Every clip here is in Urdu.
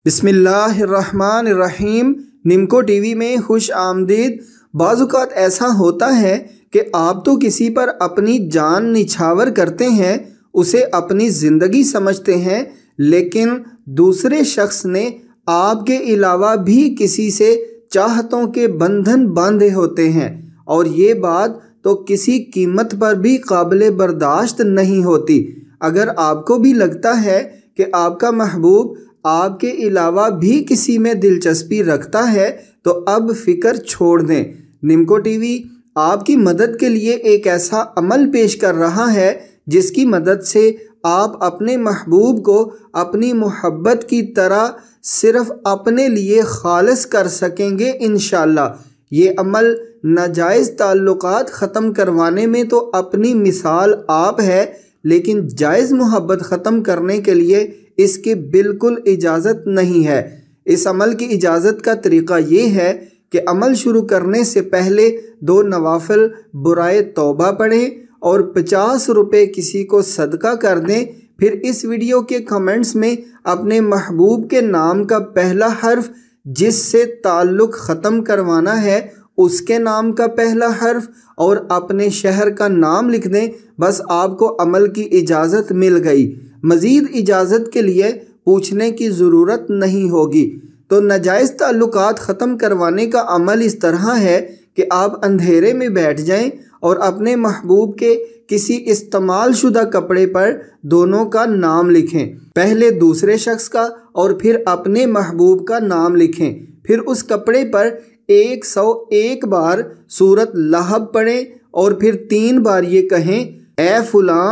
بسم اللہ الرحمن الرحیم۔ نمکو ٹی وی میں خوش آمدید۔ بعض اوقات ایسا ہوتا ہے کہ آپ تو کسی پر اپنی جان نچھاور کرتے ہیں، اسے اپنی زندگی سمجھتے ہیں، لیکن دوسرے شخص نے آپ کے علاوہ بھی کسی سے چاہتوں کے بندھن باندھے ہوتے ہیں، اور یہ بات تو کسی قیمت پر بھی قابل برداشت نہیں ہوتی۔ اگر آپ کو بھی لگتا ہے کہ آپ کا محبوب آپ کے علاوہ بھی کسی میں دلچسپی رکھتا ہے تو اب فکر چھوڑ دیں۔ نمکو ٹی وی آپ کی مدد کے لیے ایک ایسا عمل پیش کر رہا ہے جس کی مدد سے آپ اپنے محبوب کو اپنی محبت کی طرح صرف اپنے لیے خالص کر سکیں گے انشاءاللہ۔ یہ عمل ناجائز تعلقات ختم کروانے میں تو اپنی مثال آپ ہے، لیکن جائز محبت ختم کرنے کے لیے اس کی بالکل اجازت نہیں ہے۔ اس عمل کی اجازت کا طریقہ یہ ہے کہ عمل شروع کرنے سے پہلے 2 نوافل برائے توبہ پڑھیں اور 50 روپے کسی کو صدقہ کر دیں۔ پھر اس ویڈیو کے کمنٹس میں اپنے محبوب کے نام کا پہلا حرف، جس سے تعلق ختم کروانا ہے اس کے نام کا پہلا حرف، اور اپنے شہر کا نام لکھ دیں۔ بس آپ کو عمل کی اجازت مل گئی۔ مزید اجازت کے لیے پوچھنے کی ضرورت نہیں ہوگی۔ تو ناجائز تعلقات ختم کروانے کا عمل اس طرح ہے کہ آپ اندھیرے میں بیٹھ جائیں اور اپنے محبوب کے کسی استعمال شدہ کپڑے پر دونوں کا نام لکھیں۔ پہلے دوسرے شخص کا اور پھر اپنے محبوب کا نام لکھیں۔ پھر اس کپڑے پر 101 بار سورۃ لہب پڑھیں اور پھر 3 بار یہ کہیں، اے فلاں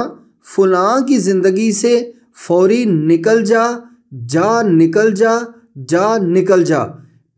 فلاں کی زندگی سے فوری نکل جا، جا نکل جا، جا نکل جا۔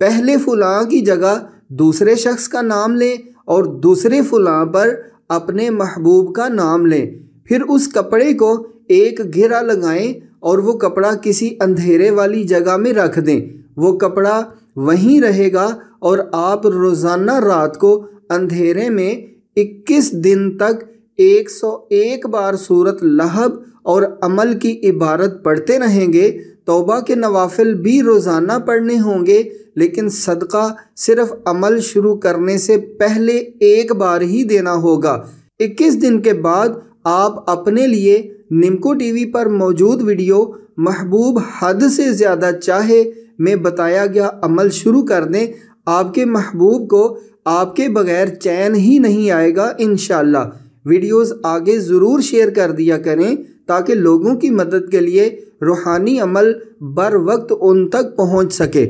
پہلے فلاں کی جگہ دوسرے شخص کا نام لیں اور دوسرے فلاں پر اپنے محبوب کا نام لیں۔ پھر اس کپڑے کو ایک گھیرا لگائیں اور وہ کپڑا کسی اندھیرے والی جگہ میں رکھ دیں۔ وہ کپڑا وہیں رہے گا اور آپ روزانہ رات کو اندھیرے میں 21 دن تک 101 بار سورۃ لہب اور عمل کی عبارت پڑھتے رہیں گے۔ توبہ کے نوافل بھی روزانہ پڑھنے ہوں گے، لیکن صدقہ صرف عمل شروع کرنے سے پہلے 1 بار ہی دینا ہوگا۔ 21 دن کے بعد آپ اپنے لیے نمکو ٹی وی پر موجود ویڈیو محبوب حد سے زیادہ چاہے میں بتایا گیا عمل شروع کر دیں۔ آپ کے محبوب کو آپ کے بغیر چین ہی نہیں آئے گا انشاءاللہ۔ ویڈیوز آگے ضرور شیئر کر دیا کریں تاکہ لوگوں کی مدد کے لیے روحانی عمل بر وقت ان تک پہنچ سکے۔